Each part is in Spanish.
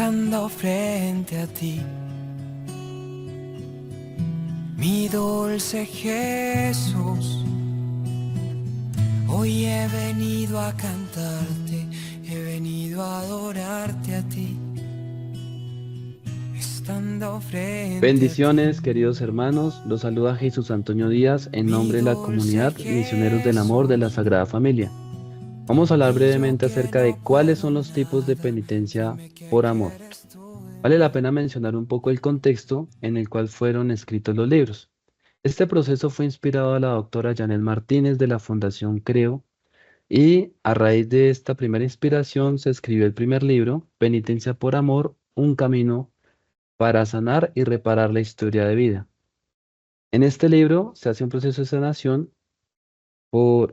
estando frente a ti. Mi dulce Jesús, hoy he venido a cantarte, he venido a adorarte a ti, estando frente a ti. Bendiciones, queridos hermanos. Los saluda Jesús Antonio Díaz en Mi nombre de la dulce comunidad Misioneros del Amor de la Jesús, Sagrada Familia. Vamos a hablar y yo brevemente que acerca no de cuáles son puedo los tipos de nada, penitencia dime qué por amor. quieres tú de Vale la mí. pena mencionar un poco el contexto en el cual fueron escritos los libros. Este proceso fue inspirado a la doctora Janet Martínez de la Fundación Creo y a raíz de esta primera inspiración se escribió el primer libro, Penitencia por Amor, un camino para sanar y reparar la historia de vida. En este libro se hace un proceso de sanación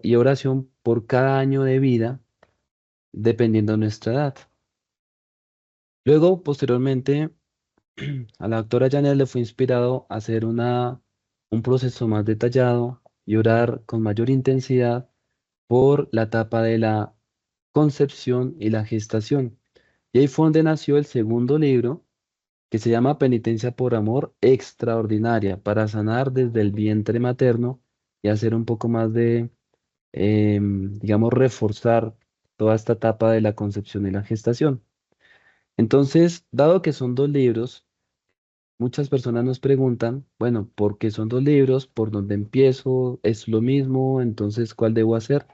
y oración por cada año de vida, dependiendo de nuestra edad. Luego, posteriormente, a la doctora Janet le fue inspirado a hacer un proceso más detallado y orar con mayor intensidad por la etapa de la concepción y la gestación. Y ahí fue donde nació el segundo libro, que se llama Penitencia por Amor Extraordinaria, para sanar desde el vientre materno y hacer un poco más de digamos, reforzar toda esta etapa de la concepción y la gestación. Entonces, dado que son dos libros, muchas personas nos preguntan, bueno, ¿por qué son dos libros? ¿Por dónde empiezo? ¿Es lo mismo? Entonces, ¿cuál debo hacer?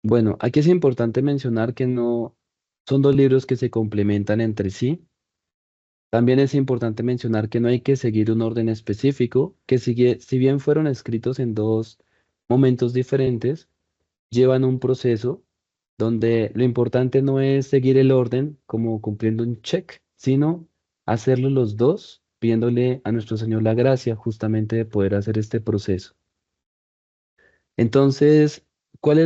Bueno, aquí es importante mencionar que no son dos libros que se complementan entre sí. También es importante mencionar que no hay que seguir un orden específico, que si bien fueron escritos en dos momentos diferentes, llevan un proceso donde lo importante no es seguir el orden como cumpliendo un check, sino hacerlo los dos, pidiéndole a nuestro Señor la gracia justamente de poder hacer este proceso. Entonces, cuál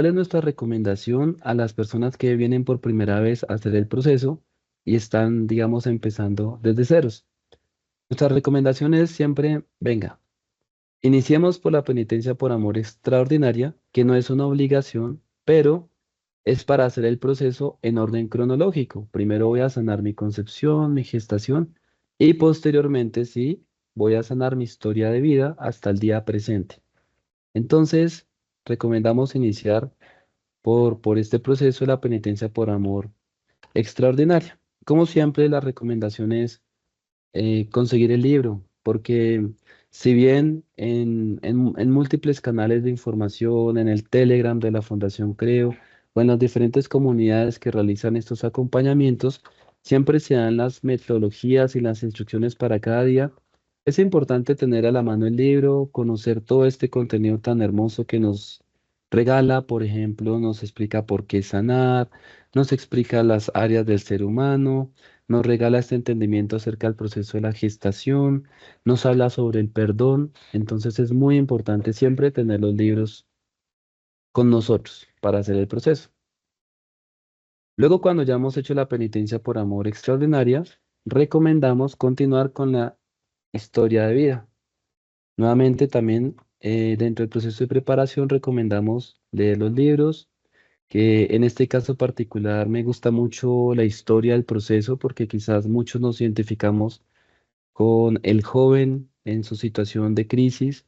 es nuestra recomendación a las personas que vienen por primera vez a hacer el proceso y están, digamos, empezando desde ceros? Nuestra recomendación es siempre, venga, iniciemos por la penitencia por amor extraordinaria, que no es una obligación, pero es para hacer el proceso en orden cronológico. Primero voy a sanar mi concepción, mi gestación, y posteriormente sí, voy a sanar mi historia de vida hasta el día presente. Entonces, recomendamos iniciar por este proceso de la penitencia por amor extraordinaria. Como siempre, la recomendación es conseguir el libro, porque si bien en múltiples canales de información, en el Telegram de la Fundación Creo, o en las diferentes comunidades que realizan estos acompañamientos, siempre se dan las metodologías y las instrucciones para cada día. Es importante tener a la mano el libro, conocer todo este contenido tan hermoso que nos regala, por ejemplo, nos explica por qué sanar, nos explica las áreas del ser humano, nos regala este entendimiento acerca del proceso de la gestación, nos habla sobre el perdón, entonces es muy importante siempre tener los libros con nosotros para hacer el proceso. Luego, cuando ya hemos hecho la penitencia por amor extraordinaria, recomendamos continuar con la historia de vida. Nuevamente, también dentro del proceso de preparación recomendamos leer los libros, que en este caso particular me gusta mucho la historia del proceso porque quizás muchos nos identificamos con el joven en su situación de crisis,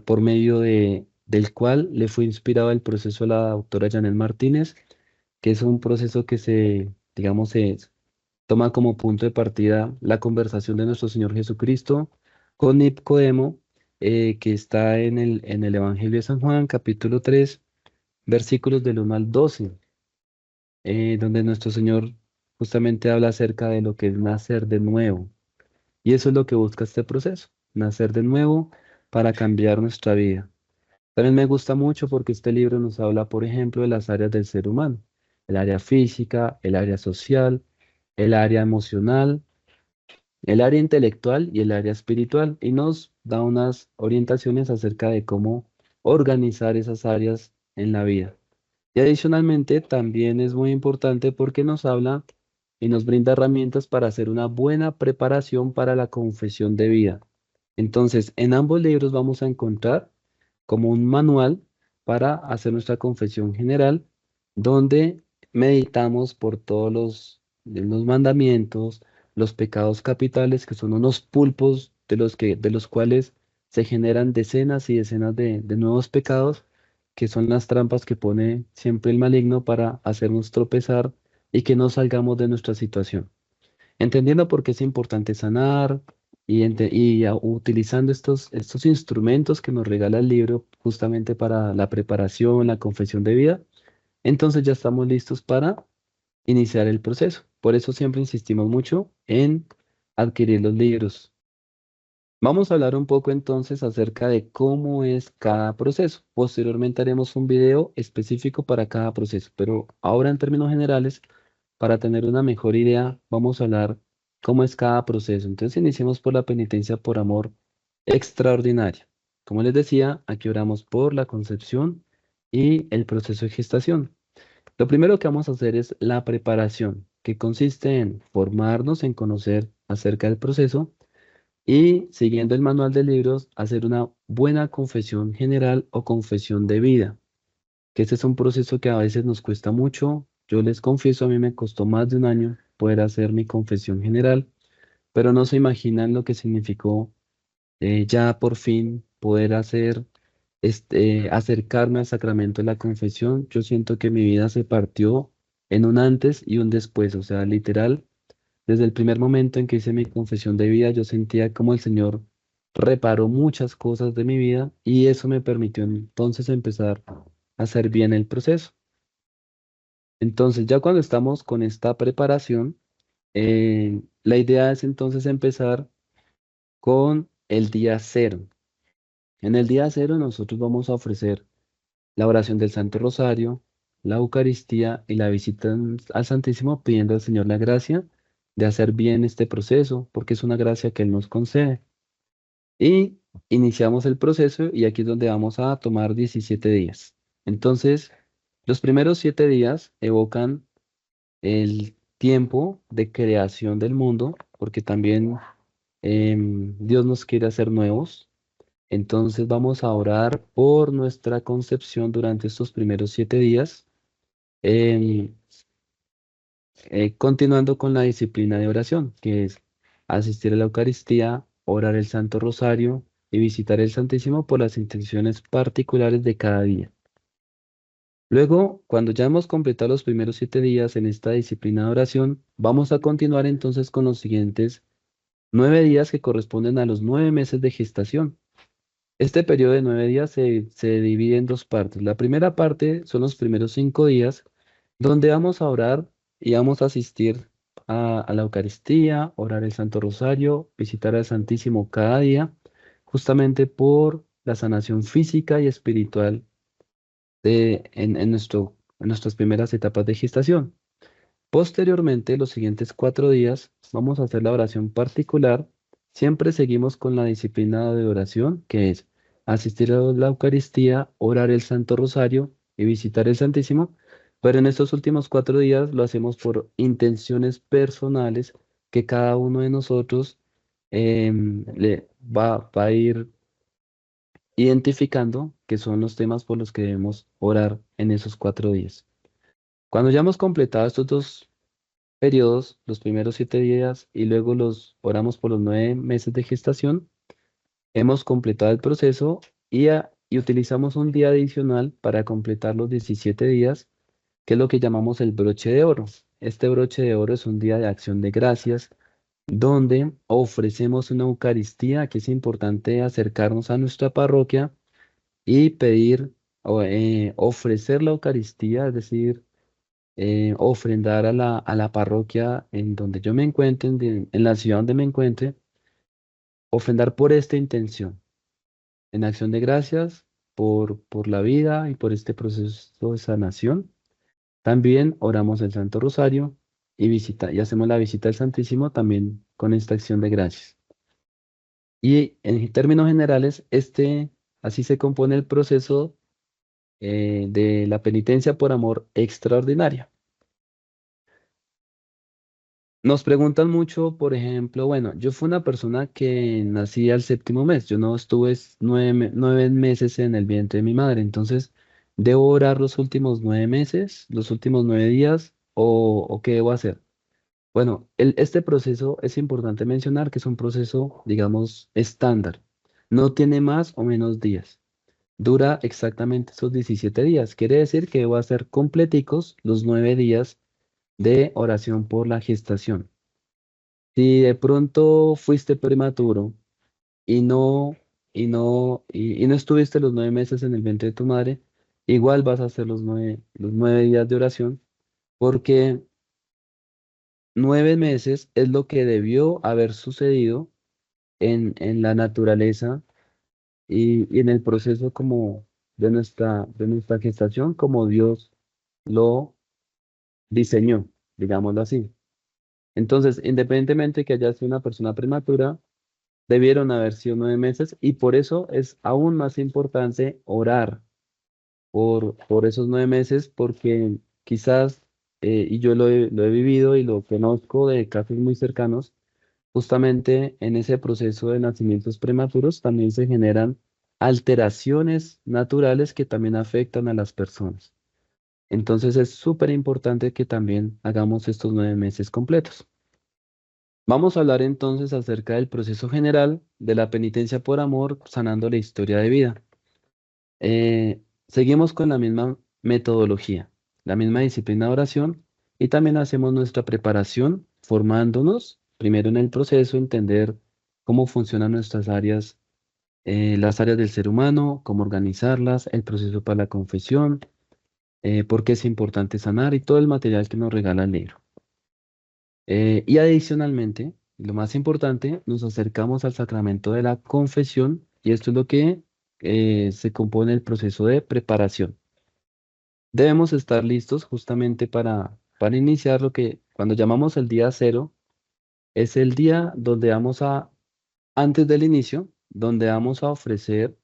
por medio del cual le fue inspirado el proceso de la doctora Janet Martínez, que es un proceso que digamos, se toma como punto de partida la conversación de nuestro Señor Jesucristo con Nicodemo, que está en el Evangelio de San Juan, capítulo 3 versículos del 1 al 12, donde nuestro Señor justamente habla acerca de lo que es nacer de nuevo. Y eso es lo que busca este proceso, nacer de nuevo para cambiar nuestra vida. También me gusta mucho porque este libro nos habla, por ejemplo, de las áreas del ser humano, el área física, el área social, el área emocional, el área intelectual y el área espiritual, y nos da unas orientaciones acerca de cómo organizar esas áreas en la vida. Y adicionalmente también es muy importante porque nos habla y nos brinda herramientas para hacer una buena preparación para la confesión de vida. Entonces, en ambos libros vamos a encontrar como un manual para hacer nuestra confesión general, donde meditamos por todos de los mandamientos, los pecados capitales, que son unos pulpos de los cuales se generan decenas y decenas de nuevos pecados, que son las trampas que pone siempre el maligno para hacernos tropezar y que no salgamos de nuestra situación. Entendiendo por qué es importante sanar utilizando estos instrumentos que nos regala el libro justamente para la preparación, la confesión de vida, entonces ya estamos listos para iniciar el proceso. Por eso siempre insistimos mucho en adquirir los libros. Vamos a hablar un poco entonces acerca de cómo es cada proceso. Posteriormente haremos un video específico para cada proceso, pero ahora en términos generales, para tener una mejor idea, vamos a hablar cómo es cada proceso. Entonces iniciemos por la penitencia por amor extraordinaria. Como les decía, aquí oramos por la concepción y el proceso de gestación. Lo primero que vamos a hacer es la preparación, que consiste en formarnos, en conocer acerca del proceso y, siguiendo el manual de libros, hacer una buena confesión general o confesión de vida, que este es un proceso que a veces nos cuesta mucho. Yo les confieso, a mí me costó más de un año poder hacer mi confesión general, pero no se imaginan lo que significó ya por fin poder acercarme al sacramento de la confesión. Yo siento que mi vida se partió en un antes y un después, o sea, literal, desde el primer momento en que hice mi confesión de vida, yo sentía como el Señor reparó muchas cosas de mi vida y eso me permitió entonces empezar a hacer bien el proceso. Entonces, ya cuando estamos con esta preparación, la idea es entonces empezar con el día cero. En el día cero nosotros vamos a ofrecer la oración del Santo Rosario, la Eucaristía y la visita al Santísimo, pidiendo al Señor la gracia de hacer bien este proceso, porque es una gracia que Él nos concede. Y iniciamos el proceso y aquí es donde vamos a tomar 17 días. Entonces, los primeros 7 días evocan el tiempo de creación del mundo, porque también Dios nos quiere hacer nuevos. Entonces vamos a orar por nuestra concepción durante estos primeros 7 días, em, continuando con la disciplina de oración, que es asistir a la Eucaristía, orar el Santo Rosario y visitar el Santísimo por las intenciones particulares de cada día. Luego, cuando ya hemos completado los primeros 7 días en esta disciplina de oración, vamos a continuar entonces con los siguientes 9 días que corresponden a los 9 meses de gestación. Este periodo de 9 días se divide en dos partes. La primera parte son los primeros 5 días, donde vamos a orar y vamos a asistir a la Eucaristía, orar el Santo Rosario, visitar al Santísimo cada día, justamente por la sanación física y espiritual en nuestras primeras etapas de gestación. Posteriormente, los siguientes 4 días, vamos a hacer la oración particular. Siempre seguimos con la disciplina de oración, que es asistir a la Eucaristía, orar el Santo Rosario y visitar el Santísimo. Pero en estos últimos 4 días lo hacemos por intenciones personales que cada uno de nosotros le va a ir identificando, que son los temas por los que debemos orar en esos 4 días. Cuando ya hemos completado estos dos periodos, los primeros 7 días y luego los oramos por los 9 meses de gestación, hemos completado el proceso y utilizamos un día adicional para completar los 17 días, que es lo que llamamos el broche de oro. Este broche de oro es un día de acción de gracias, donde ofrecemos una Eucaristía, que es importante acercarnos a nuestra parroquia y pedir ofrecer la Eucaristía, es decir, ofrendar a la parroquia en donde yo me encuentre, en la ciudad donde me encuentre, ofrendar por esta intención, en acción de gracias por la vida y por este proceso de sanación. También oramos el Santo Rosario y hacemos la visita al Santísimo también con esta acción de gracias. Y en términos generales, así se compone el proceso de la penitencia por amor extraordinaria. Nos preguntan mucho, por ejemplo, bueno, yo fui una persona que nací al séptimo mes, yo no estuve 9 meses en el vientre de mi madre, entonces, ¿debo orar los últimos 9 meses, los últimos 9 días o qué debo hacer? Bueno, este proceso es importante mencionar que es un proceso, digamos, estándar. No tiene más o menos días. Dura exactamente esos 17 días. Quiere decir que va a ser completicos los 9 días de oración por la gestación. Si de pronto fuiste prematuro y no estuviste los 9 meses en el vientre de tu madre, igual vas a hacer los nueve días de oración, porque 9 meses es lo que debió haber sucedido en la naturaleza y en el proceso como de nuestra gestación, como Dios lo diseñó, digámoslo así. Entonces, independientemente que haya sido una persona prematura, debieron haber sido 9 meses y por eso es aún más importante orar por esos 9 meses, porque quizás, y yo lo he vivido y lo conozco de casos muy cercanos, justamente en ese proceso de nacimientos prematuros también se generan alteraciones naturales que también afectan a las personas. Entonces es súper importante que también hagamos estos 9 meses completos. Vamos a hablar entonces acerca del proceso general de la penitencia por amor, sanando la historia de vida. Seguimos con la misma metodología, la misma disciplina de oración y también hacemos nuestra preparación formándonos primero en el proceso, entender cómo funcionan nuestras áreas, las áreas del ser humano, cómo organizarlas, el proceso para la confesión, por qué es importante sanar y todo el material que nos regala el libro. Y adicionalmente, lo más importante, nos acercamos al sacramento de la confesión y esto es lo que se compone el proceso de preparación. Debemos estar listos justamente para iniciar lo que cuando llamamos el día cero, es el día donde antes del inicio, donde vamos a ofrecer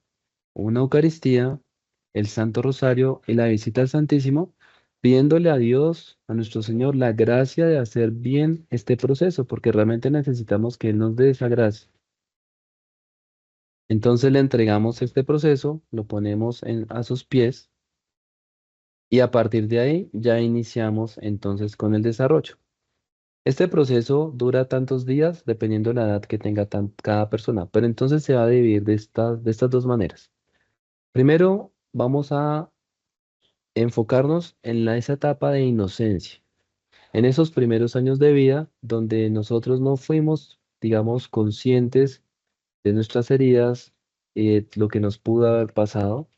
una Eucaristía, el Santo Rosario y la visita al Santísimo, pidiéndole a Dios, a nuestro Señor, la gracia de hacer bien este proceso, porque realmente necesitamos que Él nos dé esa gracia. Entonces le entregamos este proceso, lo ponemos a sus pies y a partir de ahí ya iniciamos entonces con el desarrollo. Este proceso dura tantos días dependiendo de la edad que tenga cada persona, pero entonces se va a dividir de estas dos maneras. Primero, vamos a enfocarnos en esa etapa de inocencia, en esos primeros años de vida donde nosotros no fuimos, digamos, conscientes de nuestras heridas y de lo que nos pudo haber pasado,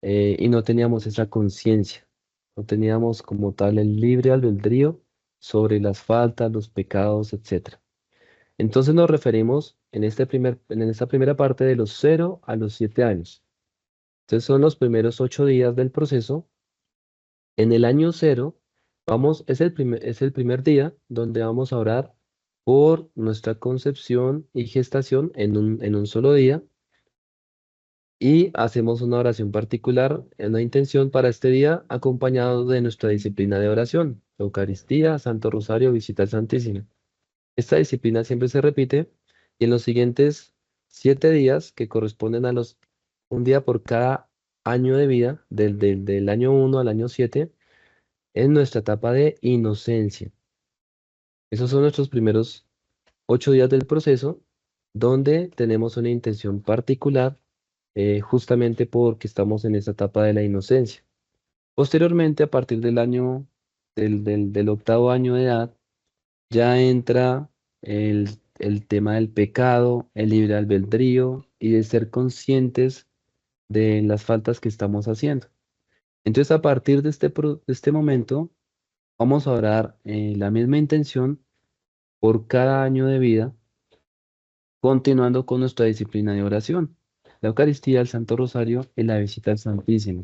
y no teníamos esa conciencia, no teníamos como tal el libre albedrío sobre las faltas, los pecados, etcétera. Entonces nos referimos en esta primera parte de los 0 a los 7 años. Entonces son los primeros 8 días del proceso. En el año cero, es el primer día donde vamos a orar por nuestra concepción y gestación en un solo día y hacemos una oración particular, una intención para este día acompañado de nuestra disciplina de oración, Eucaristía, Santo Rosario, visita al Santísimo. Esta disciplina siempre se repite y en los siguientes 7 días, que corresponden un día por cada año de vida, del año 1 al año 7, es nuestra etapa de inocencia. Esos son nuestros primeros 8 días del proceso, donde tenemos una intención particular, justamente porque estamos en esa etapa de la inocencia. Posteriormente, a partir del octavo año de edad, ya entra el tema del pecado, el libre albedrío y de ser conscientes de las faltas que estamos haciendo. Entonces, a partir de este momento, vamos a orar la misma intención por cada año de vida, continuando con nuestra disciplina de oración, la Eucaristía, el Santo Rosario y la visita al Santísimo,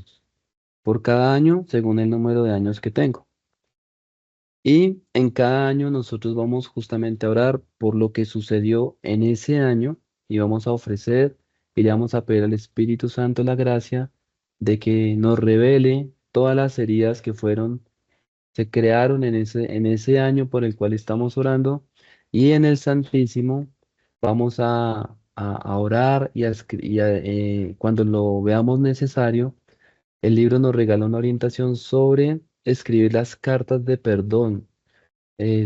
por cada año según el número de años que tengo. Y en cada año nosotros vamos justamente a orar por lo que sucedió en ese año y vamos a ofrecer y le vamos a pedir al Espíritu Santo la gracia de que nos revele todas las heridas que se crearon en ese año por el cual estamos orando y en el Santísimo vamos a orar cuando lo veamos necesario, el libro nos regala una orientación sobre escribir las cartas de perdón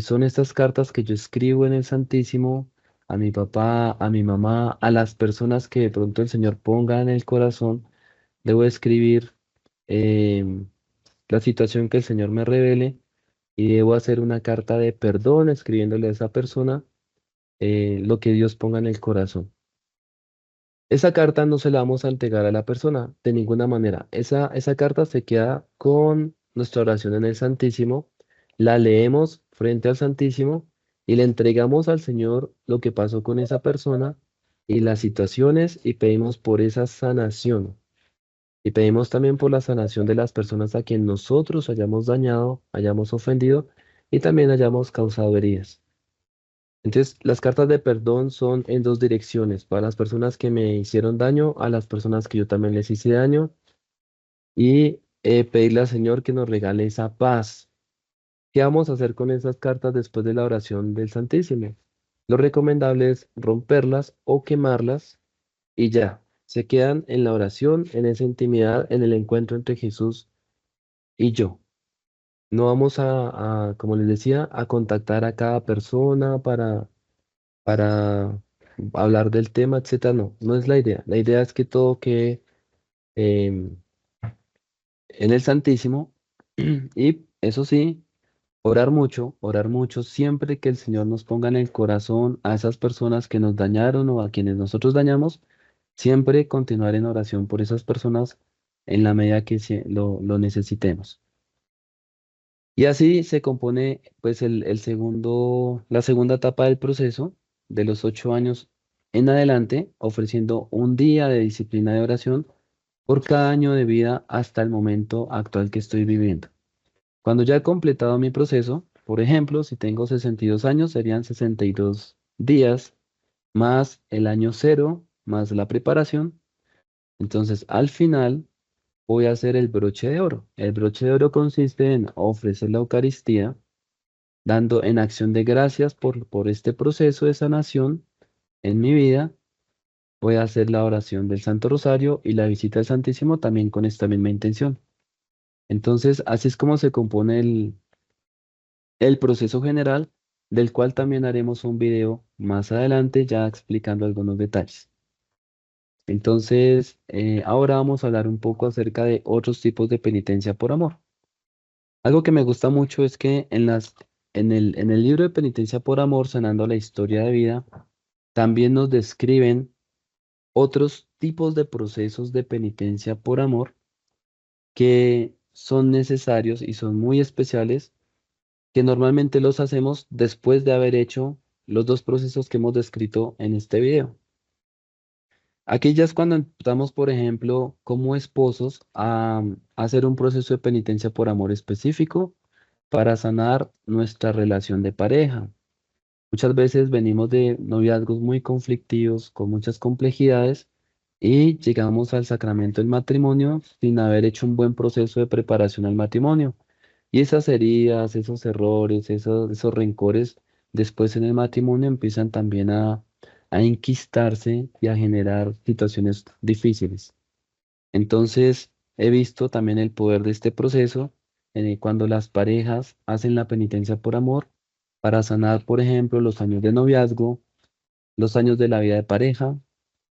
Son estas cartas que yo escribo en el Santísimo a mi papá, a mi mamá, a las personas que de pronto el Señor ponga en el corazón. Debo escribir em, la situación que el Señor me revele y debo hacer una carta de perdón escribiéndole a esa persona lo que Dios ponga en el corazón. Esa carta no se la vamos a entregar a la persona de ninguna manera. Esa carta se queda con nuestra oración en el Santísimo, la leemos frente al Santísimo y le entregamos al Señor lo que pasó con esa persona y las situaciones y pedimos por esa sanación. Y pedimos también por la sanación de las personas a quien nosotros hayamos dañado, hayamos ofendido y también hayamos causado heridas. Entonces, las cartas de perdón son en dos direcciones, para las personas que me hicieron daño, a las personas que yo también les hice daño, y pedirle al Señor que nos regale esa paz. ¿Qué vamos a hacer con esas cartas después de la oración del Santísimo? Lo recomendable es romperlas o quemarlas y ya, se quedan en la oración, en esa intimidad, en el encuentro entre Jesús y yo. No vamos como les decía, a contactar a cada persona para hablar del tema, etcétera. No, no es la idea. La idea es que todo quede em, en el Santísimo y eso sí, orar mucho, siempre que el Señor nos ponga en el corazón a esas personas que nos dañaron o a quienes nosotros dañamos, siempre continuar en oración por esas personas en la medida que lo necesitemos. Y así se compone pues la segunda etapa del proceso de los 8 años en adelante, ofreciendo un día de disciplina de oración por cada año de vida hasta el momento actual que estoy viviendo. Cuando ya he completado mi proceso, por ejemplo, si tengo 62 años, serían 62 días más el año cero, más la preparación. Entonces, al final voy a hacer el broche de oro. El broche de oro consiste en ofrecer la Eucaristía dando en acción de gracias por este proceso de sanación en mi vida. Voy a hacer la oración del Santo Rosario y la visita al Santísimo también con esta misma intención. Entonces, así es como se compone el proceso general, del cual también haremos un video más adelante ya explicando algunos detalles. Entonces, ahora vamos a hablar un poco acerca de otros tipos de penitencia por amor. Algo que me gusta mucho es que en el libro de penitencia por amor, sanando la historia de vida, también nos describen otros tipos de procesos de penitencia por amor que son necesarios y son muy especiales, que normalmente los hacemos después de haber hecho los dos procesos que hemos descrito en este video. Aquí ya es cuando empezamos, por ejemplo, como esposos a hacer un proceso de penitencia por amor específico para sanar nuestra relación de pareja. Muchas veces venimos de noviazgos muy conflictivos, con muchas complejidades, y llegamos al sacramento del matrimonio sin haber hecho un buen proceso de preparación al matrimonio. Y esas heridas, esos errores, esos rencores, después en el matrimonio empiezan también a enquistarse y a generar situaciones difíciles. Entonces, he visto también el poder de este proceso cuando las parejas hacen la penitencia por amor para sanar, por ejemplo, los años de noviazgo, los años de la vida de pareja.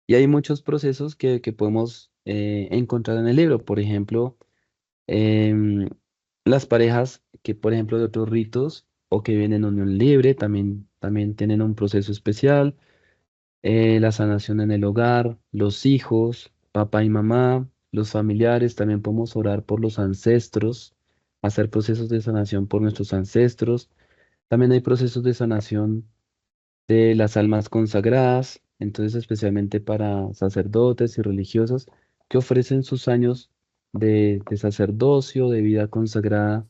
Y hay muchos procesos que podemos encontrar en el libro. Por ejemplo, em, las parejas que, por ejemplo, de otros ritos o que vienen en unión libre también tienen un proceso especial. La sanación en el hogar, los hijos, papá y mamá, los familiares, también podemos orar por los ancestros, hacer procesos de sanación por nuestros ancestros. También hay procesos de sanación de las almas consagradas, entonces especialmente para sacerdotes y religiosos que ofrecen sus años de sacerdocio, de vida consagrada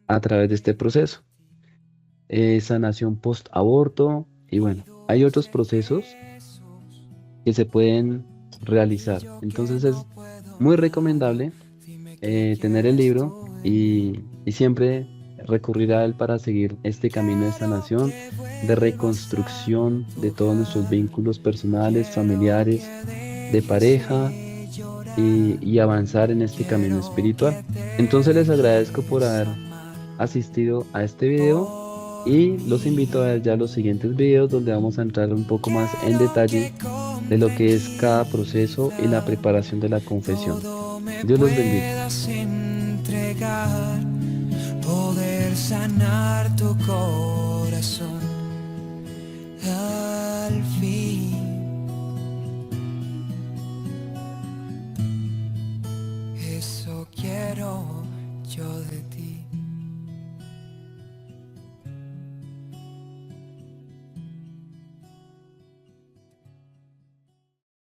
a través de este proceso. Sanación post-aborto y bueno, hay otros procesos que se pueden realizar. Entonces es muy recomendable tener el libro y siempre recurrir a él para seguir este camino de sanación, de reconstrucción de todos nuestros vínculos personales, familiares, de pareja y avanzar en este camino espiritual. Entonces les agradezco por haber asistido a este video Y los invito a ver ya los siguientes videos donde vamos a entrar un poco más en detalle de lo que es cada proceso y la preparación de la confesión. todo me Dios los bendiga. puedas entregar, poder sanar tu corazón al fin.